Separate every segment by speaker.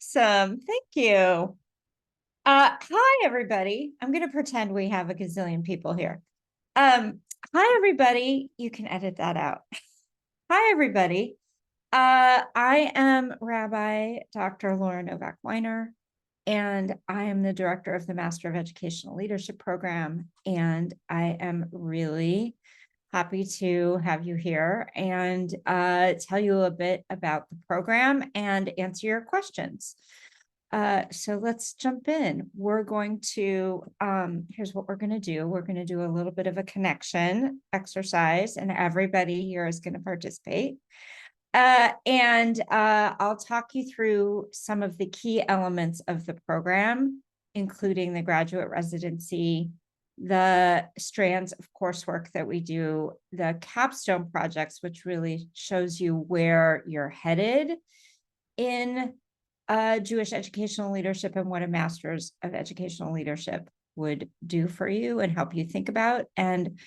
Speaker 1: Awesome. Thank you. Hi, everybody. I'm going to pretend we have a gazillion people here. Hi, everybody. You can edit that out. Hi, everybody. I am Rabbi Dr. Laura Novak Winer, and I am the director of the Master of Educational Leadership program. And I am really happy to have you here and tell you a bit about the program and answer your questions. So let's jump in. We're going to, here's what we're going to do. We're going to do a little bit of a connection exercise, and everybody here is going to participate. I'll talk you through some of the key elements of the program, including the graduate residency, the strands of coursework that we do, the capstone projects, which really shows you where you're headed in Jewish educational leadership and what a master's of educational leadership would do for you and help you think about, and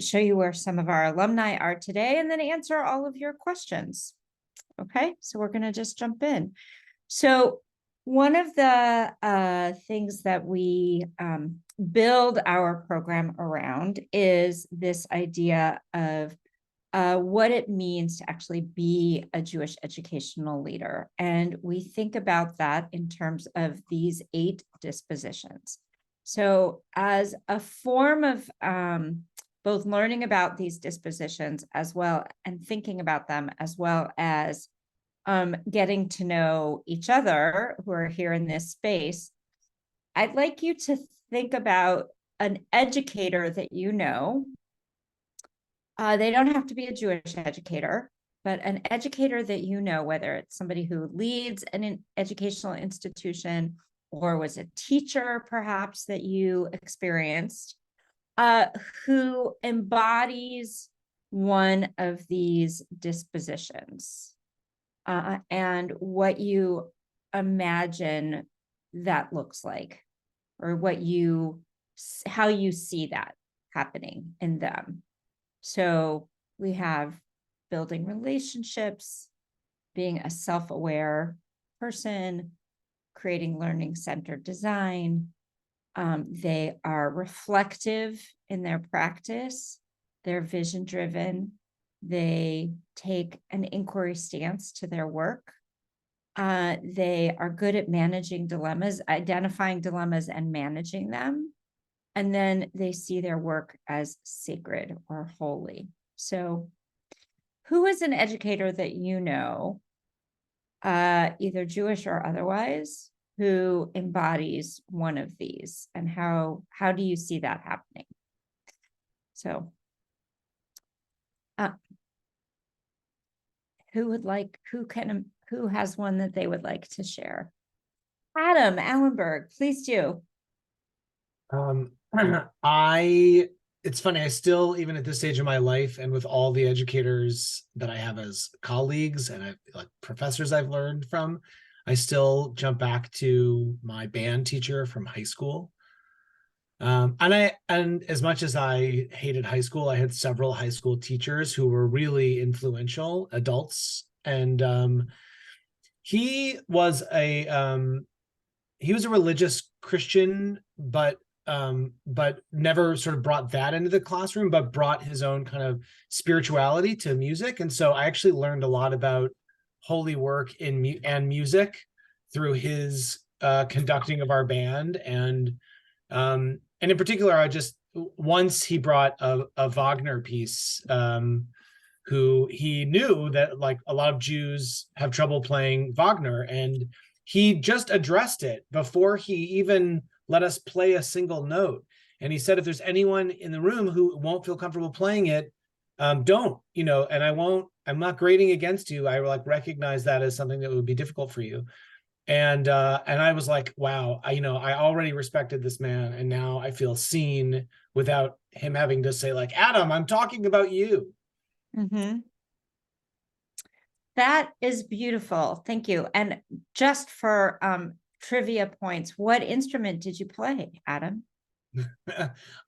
Speaker 1: show you where some of our alumni are today, and then answer all of your questions. Okay, so we're going to just jump in. So one of the things that we build our program around is this idea of what it means to actually be a Jewish educational leader. And we think about that in terms of these 8 dispositions. So as a form of both learning about these dispositions as well and thinking about them, as well as getting to know each other who are here in this space, I'd like you to think about an educator that you know. They don't have to be a Jewish educator, but an educator that you know, whether it's somebody who leads an educational institution or was a teacher, perhaps, that you experienced, who embodies one of these dispositions, and what you imagine that looks like, or how you see that happening in them. So we have building relationships, being a self-aware person, creating learning-centered design. They are reflective in their practice. They're vision-driven. They take an inquiry stance to their work. They are good at managing dilemmas, identifying dilemmas and managing them. And then they see their work as sacred or holy. So who is an educator that you know, either Jewish or otherwise, who embodies one of these, and how do you see that happening? So who has one that they would like to share? Adam Allenberg, please do.
Speaker 2: It's funny, I still, even at this stage of my life and with all the educators that I have as colleagues and like professors I've learned from, I still jump back to my band teacher from high school. And as much as I hated high school, I had several high school teachers who were really influential adults. And he was a religious Christian, but never sort of brought that into the classroom, but brought his own kind of spirituality to music. And so I actually learned a lot about holy work and music through his conducting of our band. And in particular, once he brought a Wagner piece, who he knew that like a lot of Jews have trouble playing Wagner, and he just addressed it before he even let us play a single note. And he said, if there's anyone in the room who won't feel comfortable playing it, don't, and I'm not grading against you. I like recognize that as something that would be difficult for you. And I was like, wow, I already respected this man, and now I feel seen without him having to say like, Adam, I'm talking about you.
Speaker 1: Mm-hmm. That is beautiful. Thank you. And just for trivia points, what instrument did you play, Adam?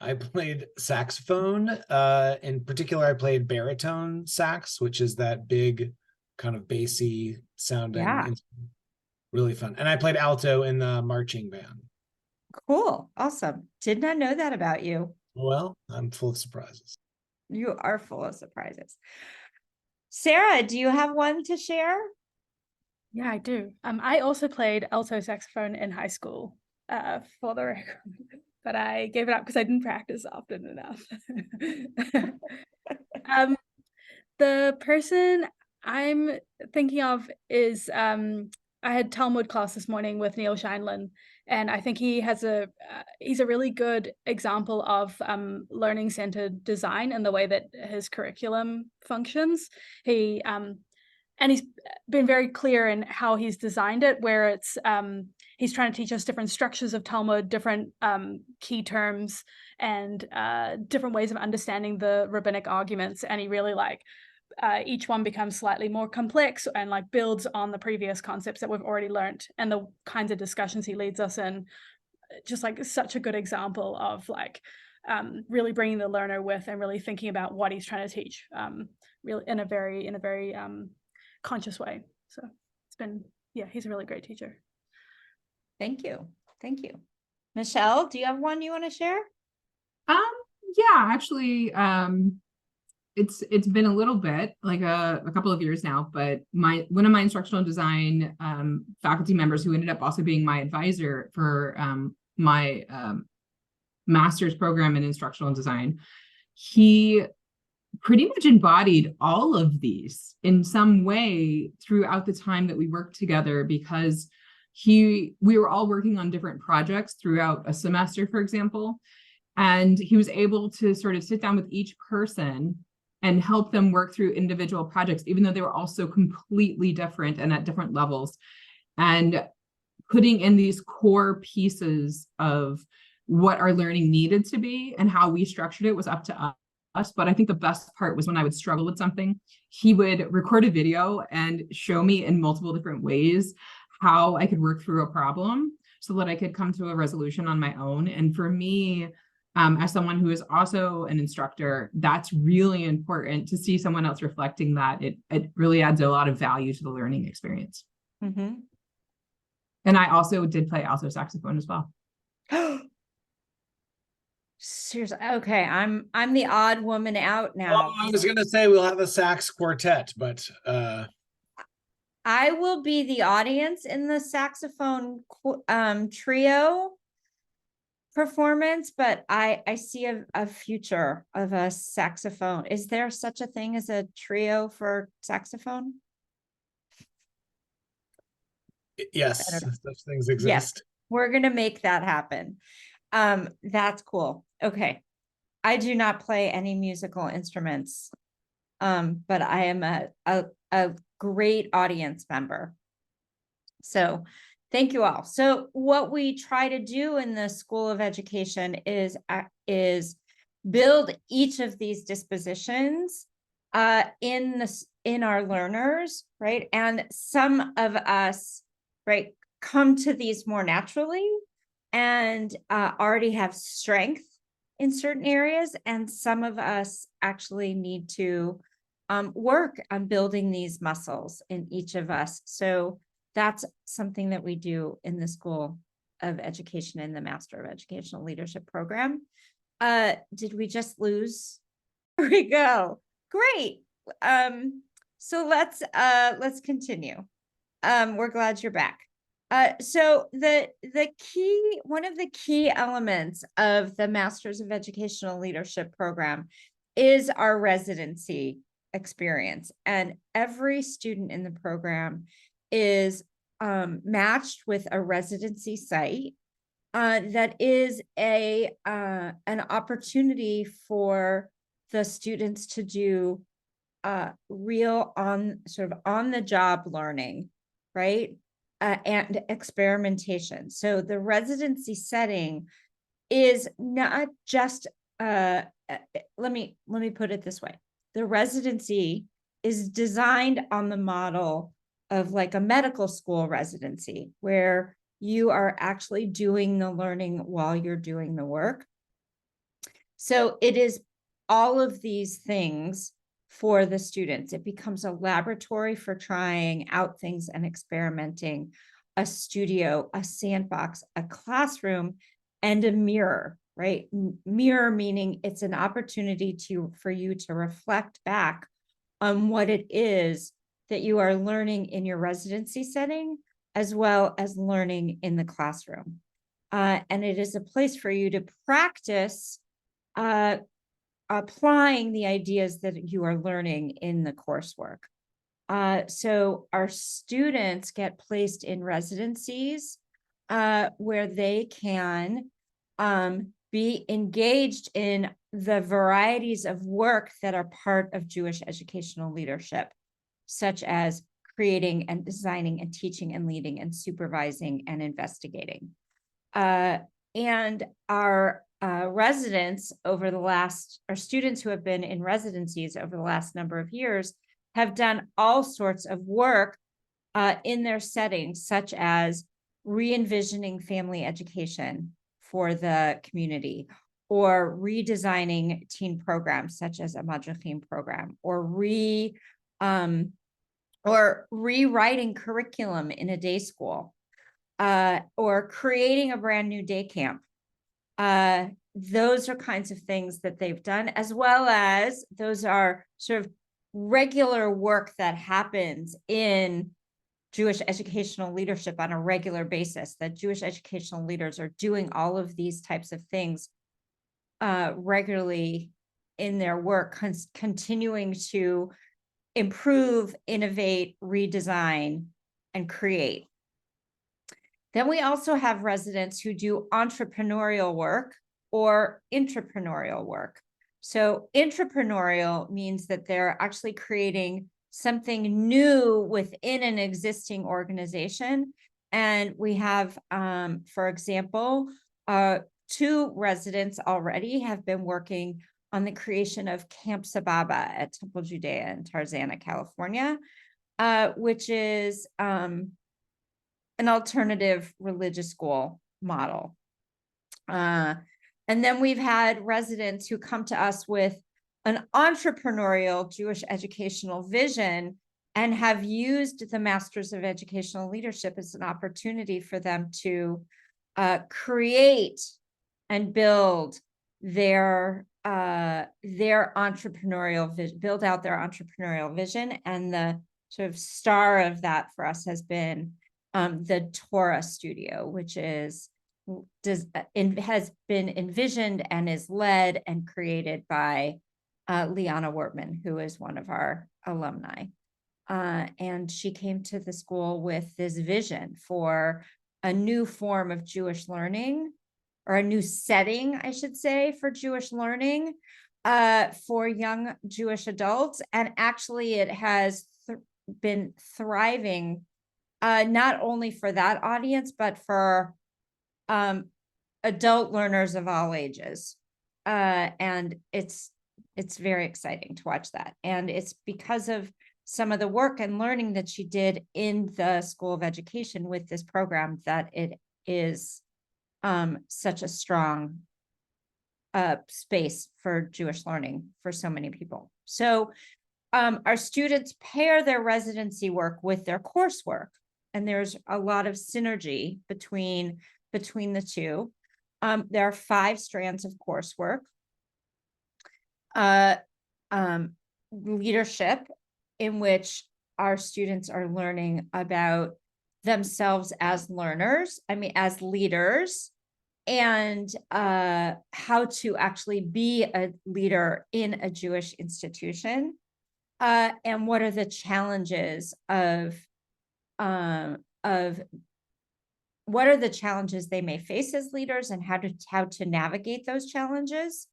Speaker 2: I played saxophone. In particular, I played baritone sax, which is that big kind of bassy sounding instrument. really fun. And I played alto in the marching band.
Speaker 1: Cool. Awesome. Did not know that about you.
Speaker 2: Well, I'm full of surprises.
Speaker 1: You are full of surprises. Sarah, do you have one to share?
Speaker 3: Yeah, I do. I also played alto saxophone in high school, for the record, but I gave it up because I didn't practice often enough. The person I'm thinking of is I had Talmud class this morning with Neil Scheinlin, and I think he has he's a really good example of learning centered design and the way that his curriculum functions. He and he's been very clear in how he's designed it, where it's he's trying to teach us different structures of Talmud, different key terms, and different ways of understanding the rabbinic arguments. And he really each one becomes slightly more complex and builds on the previous concepts that we've already learned, and the kinds of discussions he leads us in. Just such a good example of really bringing the learner with and really thinking about what he's trying to teach, really in a very conscious way. So it's been, yeah, he's a really great teacher.
Speaker 1: Thank you. Thank you. Michelle, do you have one you want to share?
Speaker 4: Yeah, actually, it's been a little bit, a couple of years now, but one of my instructional design faculty members, who ended up also being my advisor for my master's program in instructional design, he pretty much embodied all of these in some way throughout the time that we worked together, because we were all working on different projects throughout a semester, for example, and he was able to sort of sit down with each person and help them work through individual projects, even though they were all so completely different and at different levels, and putting in these core pieces of what our learning needed to be and how we structured it was up to us. But I think the best part was when I would struggle with something, he would record a video and show me in multiple different ways how I could work through a problem so that I could come to a resolution on my own. And for me, as someone who is also an instructor, that's really important to see someone else reflecting that. It really adds a lot of value to the learning experience.
Speaker 1: Mm-hmm.
Speaker 4: And I also did play alto saxophone as well.
Speaker 1: Seriously, okay. I'm the odd woman out now.
Speaker 2: I was gonna say we'll have a sax quartet, but
Speaker 1: I will be the audience in the saxophone trio performance, but I see a future of a saxophone. Is there such a thing as a trio for saxophone?
Speaker 2: yes, such things exist.
Speaker 1: Yes, we're gonna make that happen. That's cool. Okay. I do not play any musical instruments, but I am a great audience member. So thank you all. So what we try to do in the School of Education is build each of these dispositions in our learners, right? And some of us, right, come to these more naturally and already have strength in certain areas, and some of us actually need to work on building these muscles in each of us. So that's something that we do in the School of Education in the Master of Educational Leadership program. Did we just lose? There we go. Great. So let's continue. We're glad you're back. So one of the key elements of the Masters of Educational Leadership program is our residency experience. And every student in the program is matched with a residency site that is an opportunity for the students to do real on the job learning, right? And experimentation. So the residency setting is not just let me put it this way. The residency is designed on the model of like a medical school residency, where you are actually doing the learning while you're doing the work. So it is all of these things for the students. It becomes a laboratory for trying out things and experimenting a studio, a sandbox, a classroom, and a mirror, right? Mirror meaning it's an opportunity for you to reflect back on what it is that you are learning in your residency setting, as well as learning in the classroom. And it is a place for you to practice applying the ideas that you are learning in the coursework. So our students get placed in residencies where they can be engaged in the varieties of work that are part of Jewish educational leadership, such as creating and designing and teaching and leading and supervising and investigating. And our residents our students who have been in residencies over the last number of years have done all sorts of work in their settings, such as re-envisioning family education for the community, or redesigning teen programs such as a Madrichim program, or rewriting curriculum in a day school, or creating a brand new day camp. Those are kinds of things that they've done, as well as those are sort of regular work that happens in Jewish educational leadership on a regular basis, that Jewish educational leaders are doing all of these types of things regularly in their work, continuing to improve, innovate, redesign, and create. Then we also have residents who do entrepreneurial work or intrapreneurial work. So intrapreneurial means that they're actually creating something new within an existing organization. And we have, for example, 2 residents already have been working on the creation of Camp Sababa at Temple Judea in Tarzana, California, which is an alternative religious school model. And then we've had residents who come to us with an entrepreneurial Jewish educational vision and have used the Masters of Educational Leadership as an opportunity for them to create and build their entrepreneurial vision, build out their entrepreneurial vision. And the sort of star of that for us has been the Torah Studio, which has been envisioned and is led and created by Liana Wortman, who is one of our alumni. And she came to the school with this vision for a new form of Jewish learning, or a new setting, I should say, for Jewish learning for young Jewish adults. And actually it has been thriving, not only for that audience, but for adult learners of all ages. And it's very exciting to watch that. And it's because of some of the work and learning that she did in the School of Education with this program that it is such a strong space for Jewish learning for so many people. So our students pair their residency work with their coursework, and there's a lot of synergy between the two. There are 5 strands of coursework. Leadership, in which our students are learning about themselves as learners, as leaders, and how to actually be a leader in a Jewish institution, and what are the challenges what are the challenges they may face as leaders, and how to navigate those challenges.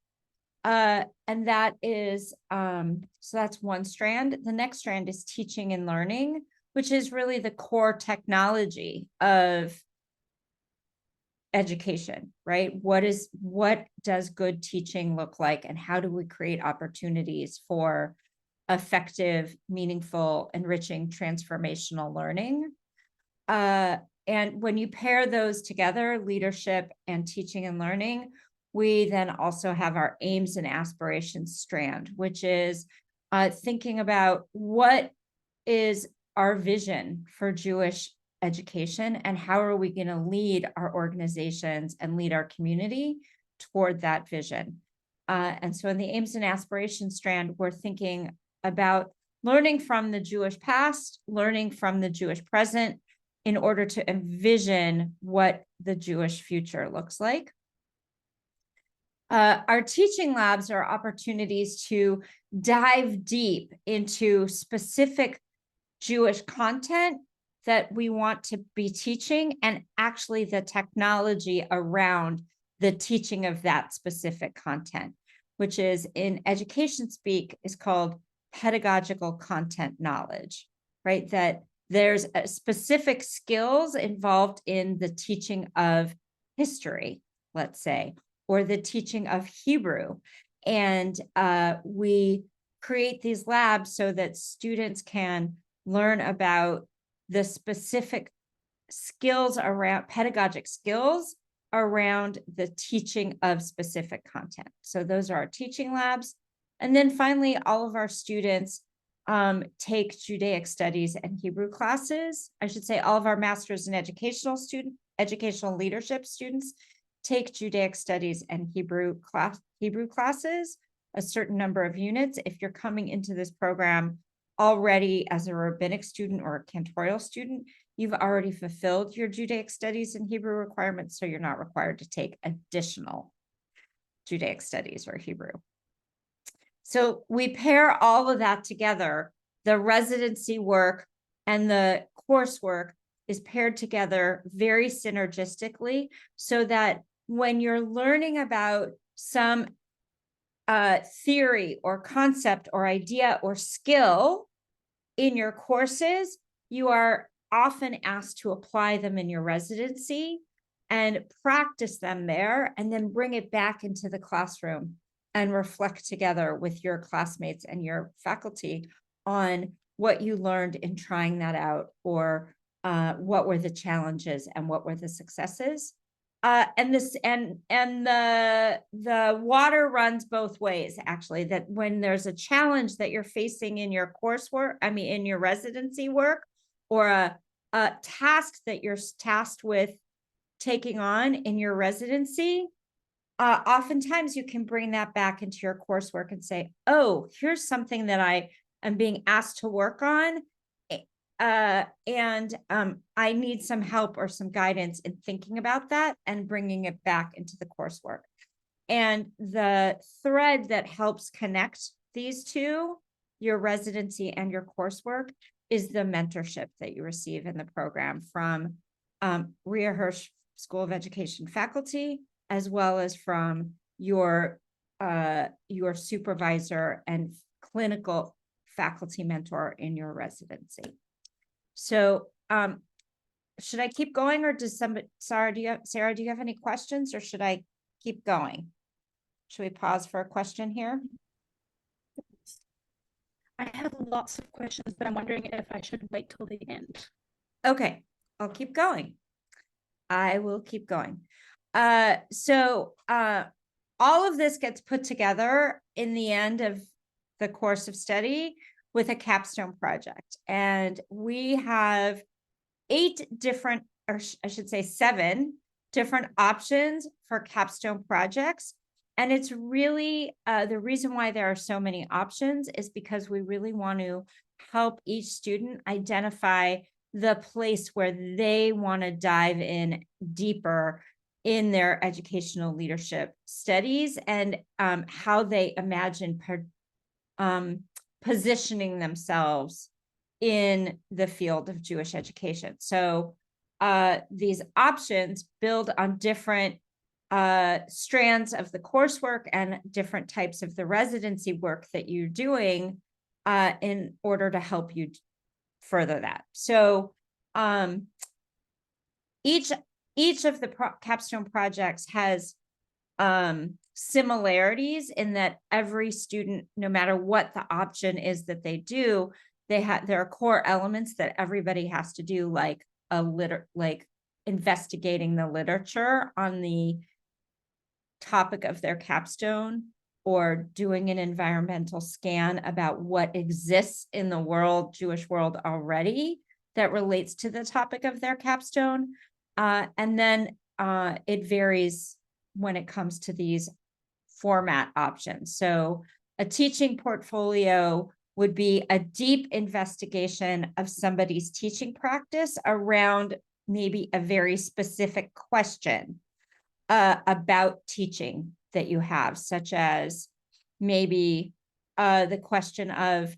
Speaker 1: And that is, so that's one strand. The next strand is teaching and learning, which is really the core technology of education, right? What does good teaching look like, and how do we create opportunities for effective, meaningful, enriching, transformational learning? And when you pair those together, leadership and teaching and learning, we then also have our aims and aspirations strand, which is thinking about what is our vision for Jewish education, and how are we going to lead our organizations and lead our community toward that vision. And so in the aims and aspirations strand, we're thinking about learning from the Jewish past, learning from the Jewish present, in order to envision what the Jewish future looks like. Our teaching labs are opportunities to dive deep into specific Jewish content that we want to be teaching, and actually the technology around the teaching of that specific content, which is in education speak is called pedagogical content knowledge, right? That there's a specific skills involved in the teaching of history, let's say, or the teaching of Hebrew. And we create these labs so that students can learn about the specific skills around pedagogic skills around the teaching of specific content. So those are our teaching labs. And then finally, all of our students take Judaic studies and Hebrew classes. I should say all of our master's in educational leadership students take Judaic studies and Hebrew classes, a certain number of units. If you're coming into this program already as a rabbinic student or a cantorial student, you've already fulfilled your Judaic studies and Hebrew requirements, so you're not required to take additional Judaic studies or Hebrew. So we pair all of that together. The residency work and the coursework is paired together very synergistically, so that when you're learning about some theory or concept or idea or skill in your courses, you are often asked to apply them in your residency and practice them there, and then bring it back into the classroom and reflect together with your classmates and your faculty on what you learned in trying that out, or what were the challenges and what were the successes. And the water runs both ways, actually, that when there's a challenge that you're facing in your coursework, in your residency work, or a task that you're tasked with taking on in your residency, oftentimes you can bring that back into your coursework and say, oh, here's something that I am being asked to work on. And I need some help or some guidance in thinking about that and bringing it back into the coursework. And the thread that helps connect these two, your residency and your coursework, is the mentorship that you receive in the program from Ria Hirsch School of Education faculty, as well as from your supervisor and clinical faculty mentor in your residency. So should I keep going, or does somebody, Sarah, do you have any questions, or should I keep going? Should we pause for a question here?
Speaker 3: I have lots of questions, but I'm wondering if I should wait till the end.
Speaker 1: Okay, I'll keep going. I will keep going. So all of this gets put together in the end of the course of study with a capstone project. And we have 8 different, or I should say 7 different options for capstone projects. And it's really, the reason why there are so many options is because we really want to help each student identify the place where they want to dive in deeper in their educational leadership studies, and how they imagine positioning themselves in the field of Jewish education. So these options build on different strands of the coursework and different types of the residency work that you're doing in order to help you further that. So each of the capstone projects has similarities in that every student, no matter what the option is that they do, there are core elements that everybody has to do, like investigating the literature on the topic of their capstone, or doing an environmental scan about what exists in the Jewish world already that relates to the topic of their capstone. And then it varies when it comes to these format options. So a teaching portfolio would be a deep investigation of somebody's teaching practice around maybe a very specific question about teaching that you have, such as maybe the question of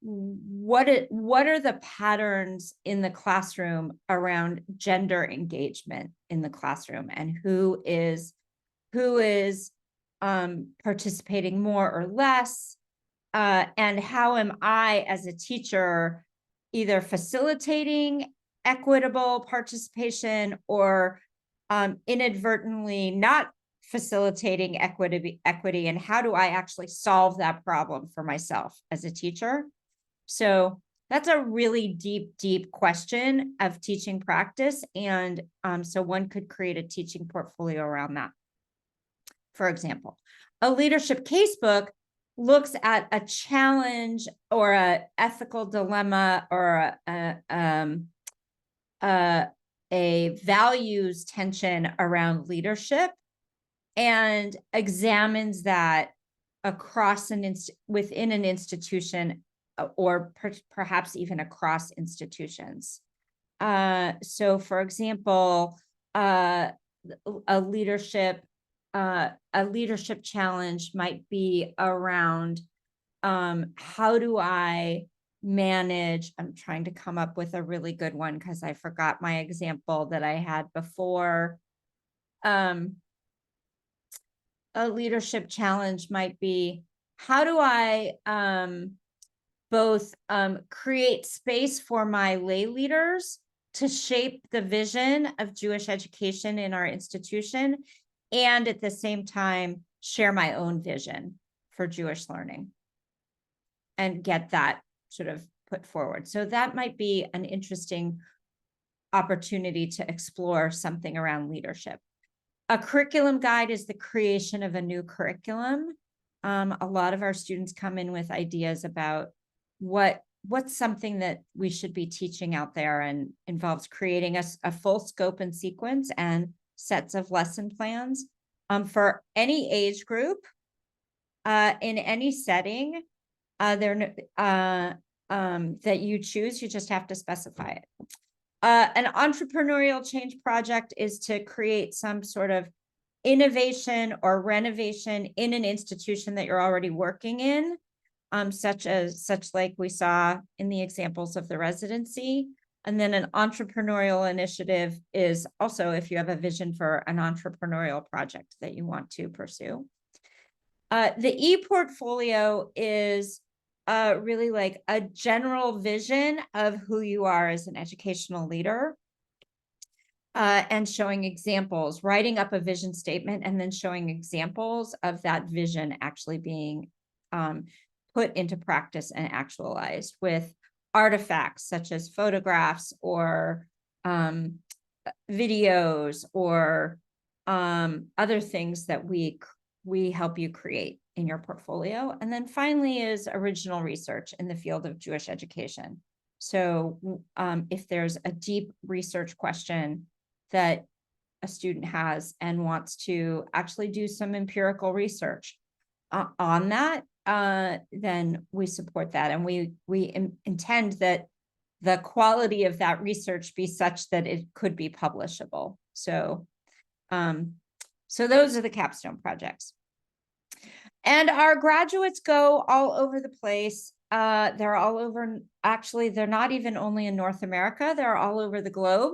Speaker 1: what are the patterns in the classroom around gender engagement in the classroom, and who is participating more or less, and how am I as a teacher either facilitating equitable participation or inadvertently not facilitating equity, and how do I actually solve that problem for myself as a teacher? So that's a really deep question of teaching practice. And so one could create a teaching portfolio around that. For example, a leadership casebook looks at a challenge or an ethical dilemma or a values tension around leadership and examines that across within an institution or perhaps even across institutions. So for example, a leadership challenge might be around how do I manage, I'm trying to come up with a really good one because I forgot my example that I had before. A leadership challenge might be, how do I both create space for my lay leaders to shape the vision of Jewish education in our institution, and at the same time share my own vision for Jewish learning and get that sort of put forward. So that might be an interesting opportunity to explore something around leadership. A curriculum guide is the creation of a new curriculum. A lot of our students come in with ideas about what's something that we should be teaching out there, and involves creating a full scope and sequence and sets of lesson plans for any age group, in any setting that you choose. You just have to specify it. An entrepreneurial change project is to create some sort of innovation or renovation in an institution that you're already working in, such like we saw in the examples of the residency. And then an entrepreneurial initiative is also if you have a vision for an entrepreneurial project that you want to pursue. The e-portfolio is really like a general vision of who you are as an educational leader, and showing examples, writing up a vision statement, and then showing examples of that vision actually being put into practice and actualized with artifacts such as photographs or videos or other things that we help you create in your portfolio. And then finally is original research in the field of Jewish education. So if there's a deep research question that a student has and wants to actually do some empirical research on that, then we support that. And we intend that the quality of that research be such that it could be publishable. So, so those are the capstone projects. And our graduates go all over the place. They're all over, actually, they're not even only in North America, they're all over the globe.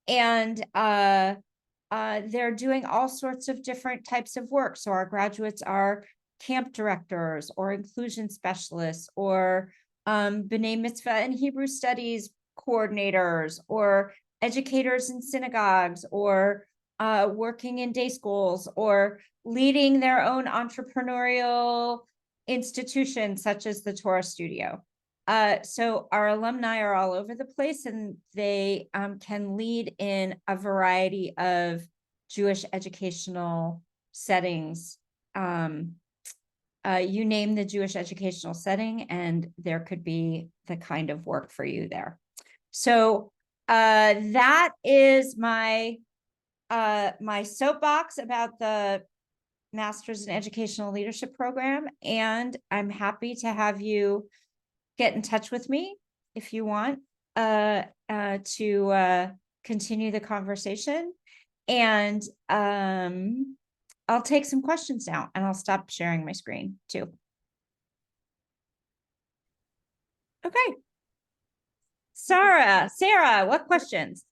Speaker 1: And they're doing all sorts of different types of work. So our graduates are camp directors or inclusion specialists or B'nai Mitzvah and Hebrew studies coordinators or educators in synagogues or working in day schools or leading their own entrepreneurial institutions such as the Torah Studio. So our alumni are all over the place, and they can lead in a variety of Jewish educational settings. You name the Jewish educational setting, and there could be the kind of work for you there. So that is my my soapbox about the Master's in Educational Leadership program, and I'm happy to have you get in touch with me if you want to continue the conversation. And I'll take some questions now, and I'll stop sharing my screen too. Okay. Sarah, what questions?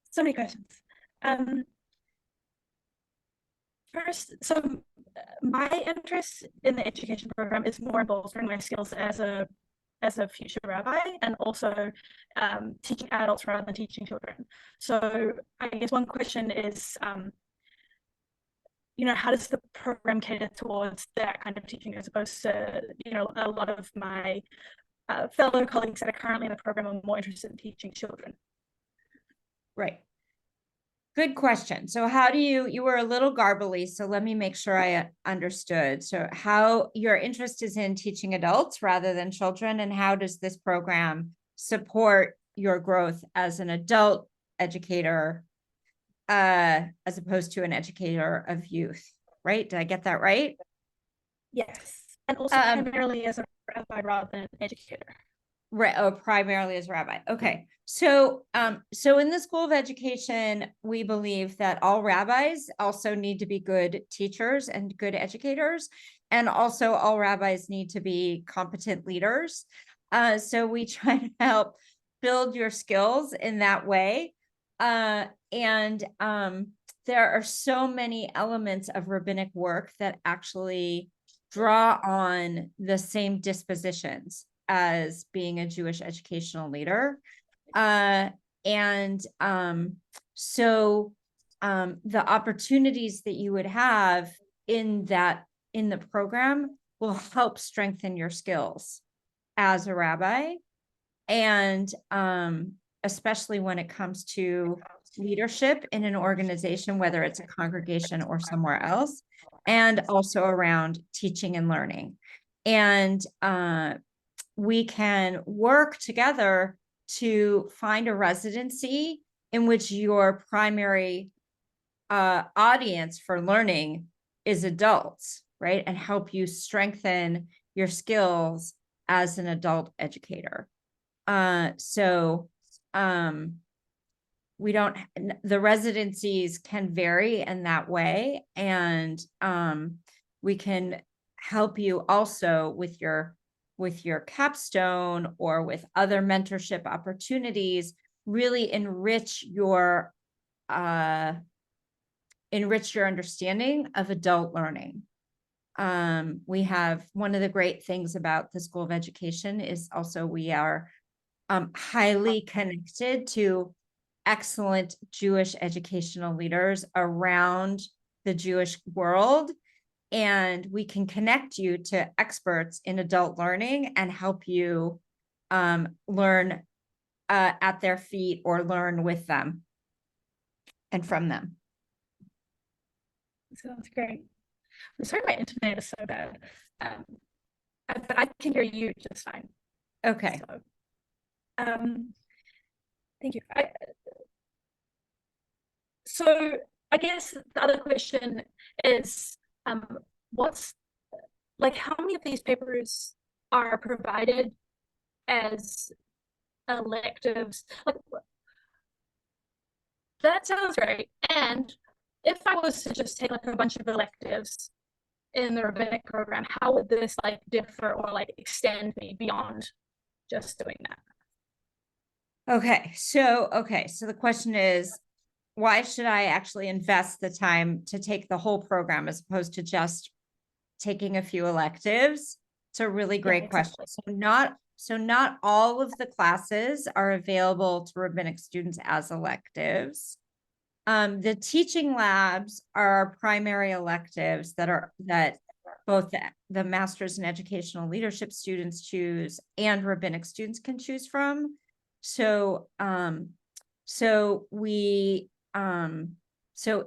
Speaker 3: So many questions. First, so my interest in the education program is more in bolstering my skills as a future rabbi, and also teaching adults rather than teaching children. So I guess one question is, how does the program cater towards that kind of teaching, as opposed to, a lot of my fellow colleagues that are currently in the program are more interested in teaching children?
Speaker 1: Right. Good question. So how do you were a little garbly, so let me make sure I understood. So how your interest is in teaching adults rather than children, and how does this program support your growth as an adult educator, as opposed to an educator of youth, right? Did I get that right?
Speaker 3: Yes. And also primarily as a rabbi rather than an educator.
Speaker 1: Right. Oh, primarily as a rabbi. Okay. So, so in the School of Education, we believe that all rabbis also need to be good teachers and good educators, and also all rabbis need to be competent leaders. So we try to help build your skills in that way. And there are so many elements of rabbinic work that actually draw on the same dispositions as being a Jewish educational leader. So the opportunities that you would have in the program will help strengthen your skills as a rabbi, and especially when it comes to leadership in an organization, whether it's a congregation or somewhere else, and also around teaching and learning. And we can work together to find a residency in which your primary audience for learning is adults, right? And help you strengthen your skills as an adult educator. The residencies can vary in that way, and we can help you also with your capstone or with other mentorship opportunities, really enrich your understanding of adult learning. We have one of the great things about the School of Education is also we are highly connected to excellent Jewish educational leaders around the Jewish world. And we can connect you to experts in adult learning and help you learn at their feet or learn with them and from them.
Speaker 3: Sounds great. I'm sorry my internet is so bad, but I can hear you just fine.
Speaker 1: Okay.
Speaker 3: So, thank you. So I guess the other question is, how many of these papers are provided as electives? That sounds great. And if I was to just take a bunch of electives in the rabbinic program, how would this differ or extend me beyond just doing that?
Speaker 1: Okay. So the question is, why should I actually invest the time to take the whole program as opposed to just taking a few electives? It's a really great
Speaker 3: exactly.
Speaker 1: question. So not all of the classes are available to rabbinic students as electives. The teaching labs are primary electives that both the Master's in Educational Leadership students choose and rabbinic students can choose from. So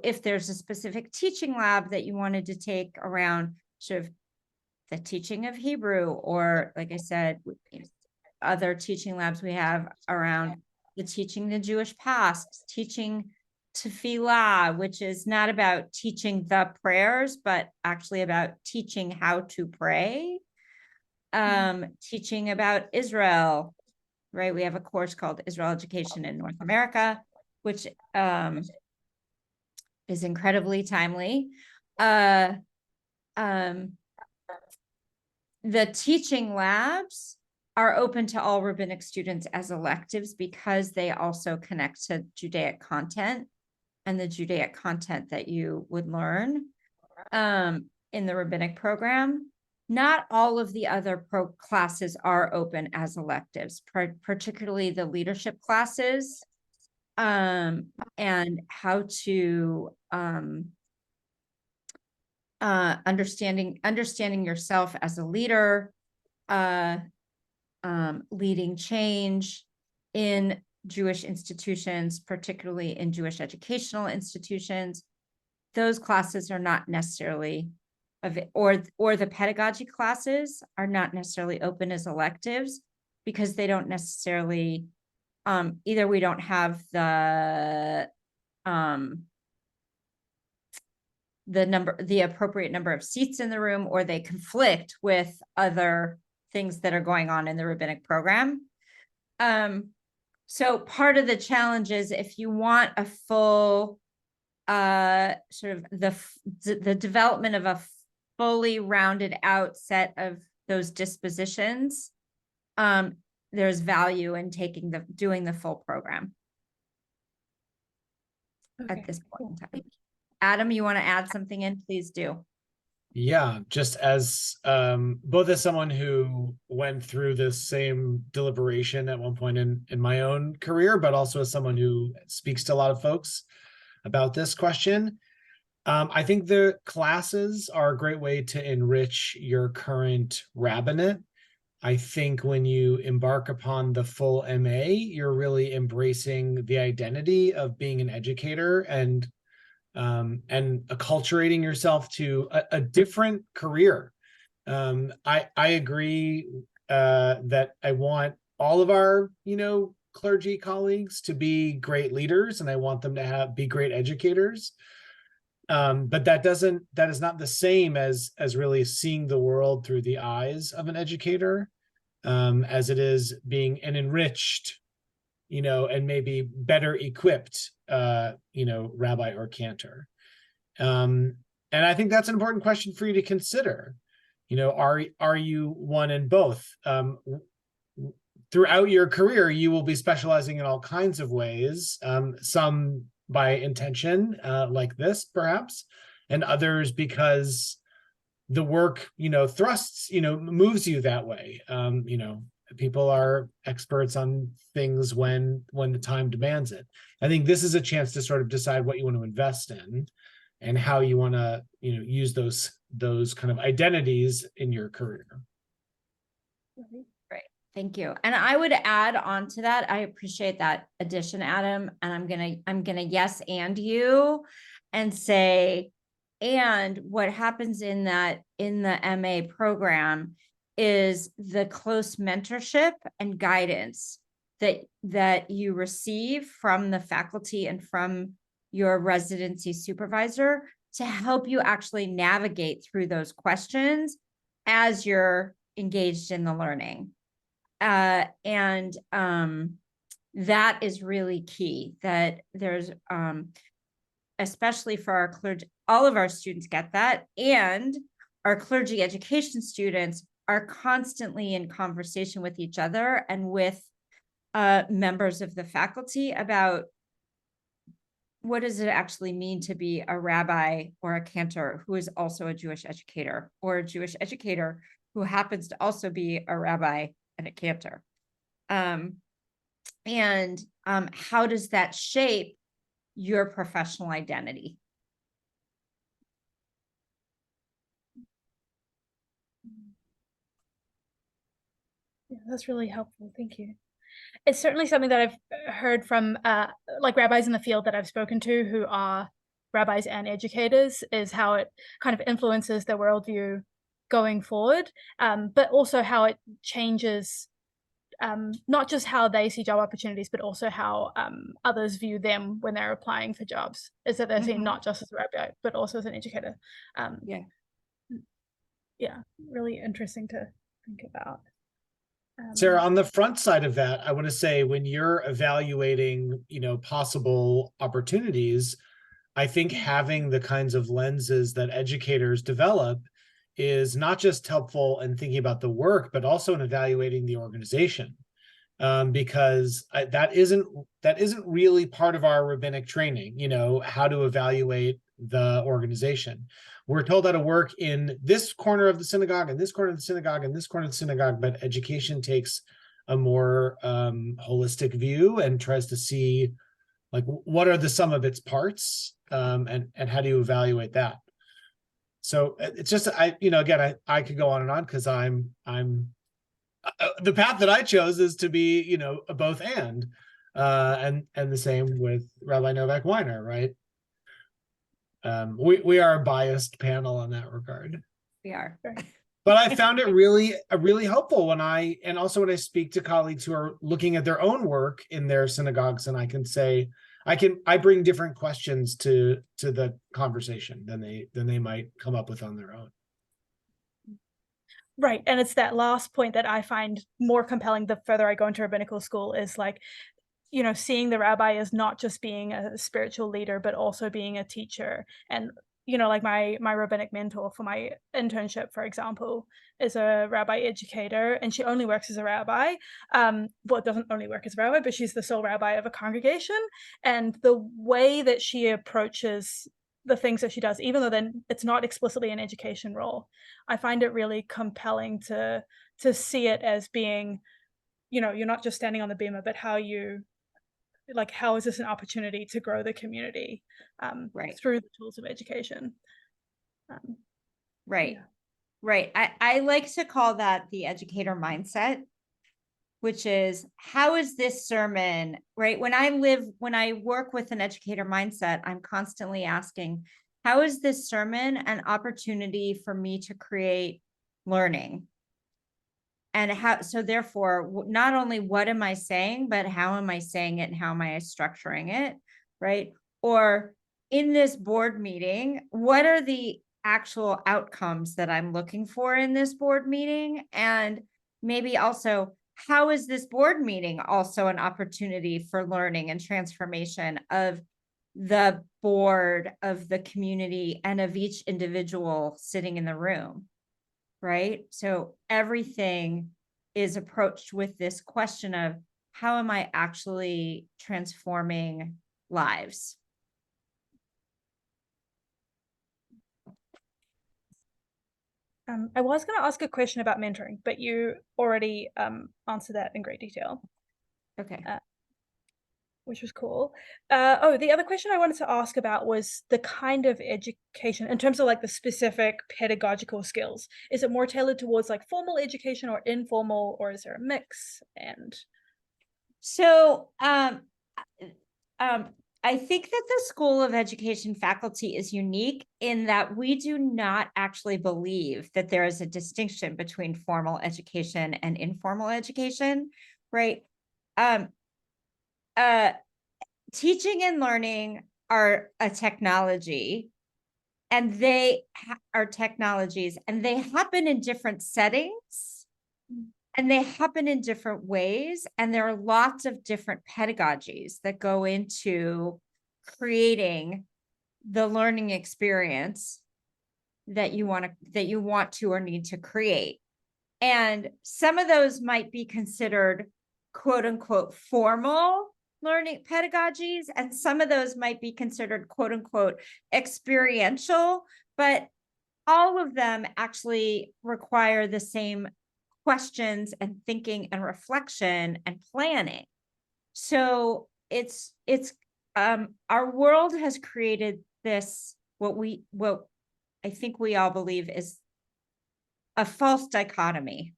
Speaker 1: if there's a specific teaching lab that you wanted to take around sort of the teaching of Hebrew, or like I said, other teaching labs we have around the teaching the Jewish past, teaching tefillah, which is not about teaching the prayers, but actually about teaching how to pray. Teaching about Israel, right? We have a course called Israel Education in North America, which is incredibly timely. The teaching labs are open to all rabbinic students as electives because they also connect to Judaic content and the Judaic content that you would learn in the rabbinic program. Not all of the other classes are open as electives, particularly the leadership classes, and how to understanding yourself as a leader, leading change in Jewish institutions, particularly in Jewish educational institutions. Those classes are not necessarily or the pedagogy classes are not necessarily open as electives because they don't necessarily either we don't have the appropriate number of seats in the room, or they conflict with other things that are going on in the rabbinic program. So part of the challenge is if you want a full sort of the development of a fully rounded out set of those dispositions, there's value in doing the full program at this point in time. Adam, you want to add something in? Please do.
Speaker 2: Yeah, just as both as someone who went through this same deliberation at one point in my own career, but also as someone who speaks to a lot of folks about this question. I think the classes are a great way to enrich your current rabbinate. I think when you embark upon the full MA, you're really embracing the identity of being an educator and acculturating yourself to a different career. I agree that I want all of our, clergy colleagues to be great leaders, and I want them to be great educators. But that is not the same as really seeing the world through the eyes of an educator, as it is being an enriched, and maybe better equipped, rabbi or cantor. And I think that's an important question for you to consider. Are you one in both? Throughout your career, you will be specializing in all kinds of ways, some by intention, like this, perhaps, and others because the work, thrusts, moves you that way. People are experts on things when the time demands it. I think this is a chance to sort of decide what you want to invest in and how you want to, use those kind of identities in your career.
Speaker 1: Great, thank you. And I would add on to that. I appreciate that addition, Adam. And I'm gonna yes and you, and say, and what happens in the MA program is the close mentorship and guidance that you receive from the faculty and from your residency supervisor to help you actually navigate through those questions as you're engaged in the learning. And that is really key, that there's, especially for our clergy, all of our students get that, and our clergy education students are constantly in conversation with each other and with members of the faculty about what does it actually mean to be a rabbi or a cantor who is also a Jewish educator, or a Jewish educator who happens to also be a rabbi and a cantor. And how does that shape your professional identity?
Speaker 3: Yeah, that's really helpful. Thank you. It's certainly something that I've heard from like rabbis in the field that I've spoken to who are rabbis and educators, is how it kind of influences their worldview going forward, but also how it changes not just how they see job opportunities, but also how others view them when they're applying for jobs, is that they're seen not just as a rabbi, but also as an educator. Yeah, really interesting to think about.
Speaker 2: Sarah, on the front side of that, I want to say when you're evaluating, possible opportunities, I think having the kinds of lenses that educators develop is not just helpful in thinking about the work, but also in evaluating the organization. Because that isn't really part of our rabbinic training, how to evaluate the organization. We're told how to work in this corner of the synagogue and this corner of the synagogue and this corner of the synagogue, but education takes a more holistic view and tries to see like what are the sum of its parts, and how do you evaluate that? So it's just I could go on and on because I'm the path that I chose is to be a both and the same with Rabbi Novak Winer, right? We are a biased panel on that regard.
Speaker 1: We are.
Speaker 2: But I found it really helpful when I speak to colleagues who are looking at their own work in their synagogues, and I can say I bring different questions to the conversation than they might come up with on their own.
Speaker 3: Right. And it's that last point that I find more compelling the further I go into rabbinical school, is like, seeing the rabbi as not just being a spiritual leader, but also being a teacher. And, like my rabbinic mentor for my internship, for example, is a rabbi educator, and she only works as a rabbi. Doesn't only work as a rabbi, but she's the sole rabbi of a congregation. And the way that she approaches the things that she does, even though then it's not explicitly an education role, I find it really compelling to see it as being, you're not just standing on the bema, but how is this an opportunity to grow the community through the tools of education.
Speaker 1: Right. I like to call that the educator mindset, which is, how is this sermon, right? When I work with an educator mindset, I'm constantly asking, how is this sermon an opportunity for me to create learning? And so therefore, not only what am I saying, but how am I saying it and how am I structuring it, right? Or in this board meeting, what are the actual outcomes that I'm looking for in this board meeting? And maybe also, how is this board meeting also an opportunity for learning and transformation of the board, of the community, and of each individual sitting in the room, right? So everything is approached with this question of, how am I actually transforming lives?
Speaker 3: I was going to ask a question about mentoring, but you already answered that in great detail.
Speaker 1: Okay.
Speaker 3: Which was cool. The other question I wanted to ask about was the kind of education in terms of like the specific pedagogical skills. Is it more tailored towards like formal education or informal, or is there a mix? And
Speaker 1: so I think that the School of Education faculty is unique in that we do not actually believe that there is a distinction between formal education and informal education, right? Teaching and learning are a technology, and they are technologies, and they happen in different settings, and they happen in different ways. And there are lots of different pedagogies that go into creating the learning experience that you want to or need to create. And some of those might be considered quote unquote formal learning pedagogies, and some of those might be considered quote unquote experiential, but all of them actually require the same questions and thinking and reflection and planning. So it's our world has created this, what I think we all believe is a false dichotomy.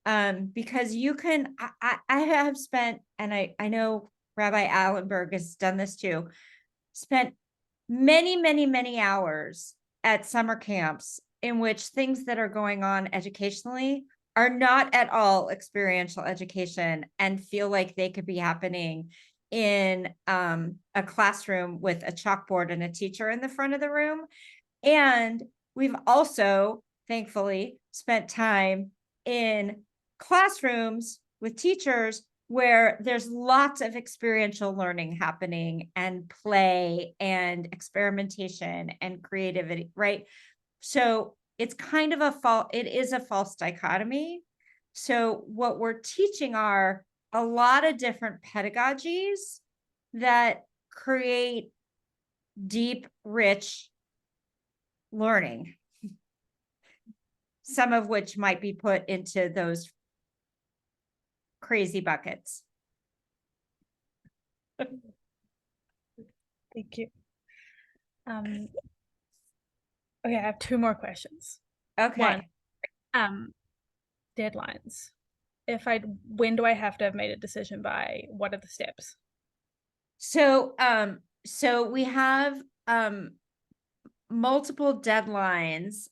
Speaker 1: Because I have spent, and I know Rabbi Allenberg has done this too, spent many, many, many hours at summer camps in which things that are going on educationally are not at all experiential education and feel like they could be happening in a classroom with a chalkboard and a teacher in the front of the room. And we've also, thankfully, spent time in classrooms with teachers where there's lots of experiential learning happening and play and experimentation and creativity, right? So it's kind of it is a false dichotomy. So what we're teaching are a lot of different pedagogies that create deep, rich learning, some of which might be put into those crazy buckets.
Speaker 3: Thank you. Okay, I have 2 more questions.
Speaker 1: Okay.
Speaker 3: One, deadlines. When do I have to have made a decision by? What are the steps?
Speaker 1: So we have multiple deadlines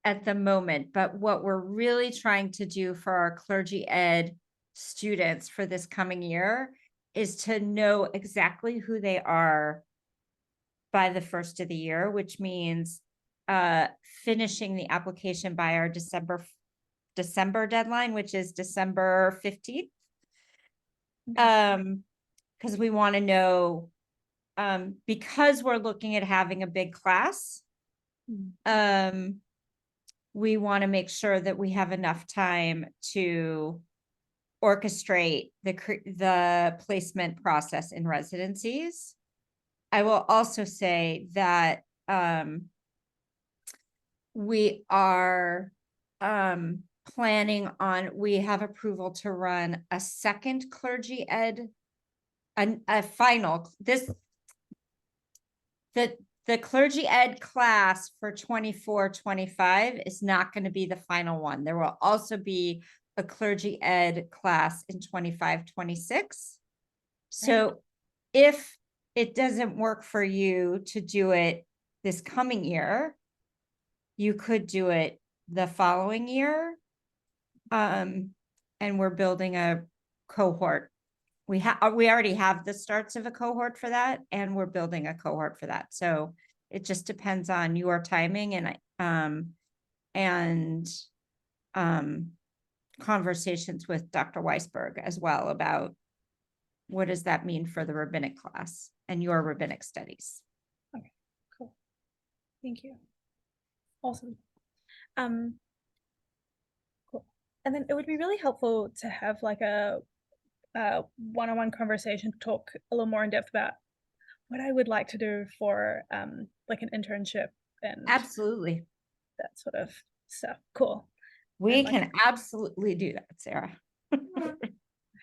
Speaker 1: at the moment, but what we're really trying to do for our clergy ed students for this coming year is to know exactly who they are by the first of the year, which means finishing the application by our December deadline, which is December 15th. Because we want to know, because we're looking at having a big class, we want to make sure that we have enough time to orchestrate the placement process in residencies. I will also say that we are planning on, we have approval to run a second clergy ed, a final, the clergy ed class for 24-25 is not going to be the final one. There will also be a clergy ed class in 25-26. So if it doesn't work for you to do it this coming year, you could do it the following year. And we're building a cohort. We already have the starts of a cohort for that, and we're building a cohort for that. So it just depends on your timing and conversations with Dr. Weisberg as well about what does that mean for the rabbinic class and your rabbinic studies.
Speaker 3: Okay, cool. Thank you. Awesome. Cool. And then it would be really helpful to have like a one-on-one conversation, talk a little more in depth about what I would like to do for like an internship and
Speaker 1: Absolutely.
Speaker 3: that sort of stuff. Cool.
Speaker 1: We
Speaker 3: Like,
Speaker 1: can absolutely do that, Sarah.
Speaker 3: I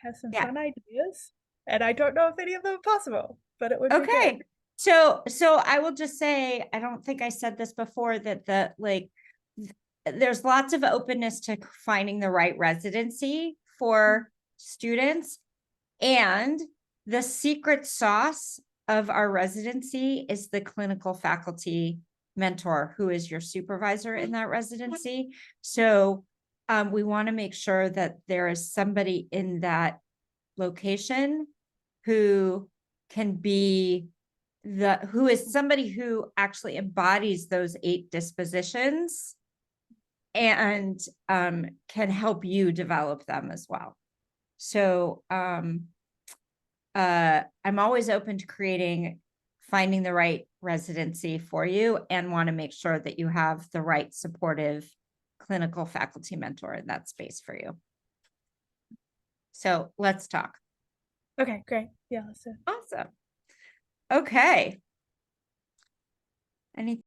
Speaker 3: have some
Speaker 1: Yeah.
Speaker 3: fun ideas, and I don't know if any of them are possible, but it would be
Speaker 1: Okay.
Speaker 3: good.
Speaker 1: So I will just say, I don't think I said this before, that there's lots of openness to finding the right residency for students. And the secret sauce of our residency is the clinical faculty mentor who is your supervisor in that residency. So we want to make sure that there is somebody in that location who can be who is somebody who actually embodies those 8 dispositions and can help you develop them as well. So I'm always open to finding the right residency for you, and want to make sure that you have the right supportive clinical faculty mentor in that space for you. So let's talk.
Speaker 3: Okay, great. Yeah, let's do it.
Speaker 1: Awesome. Okay. Anything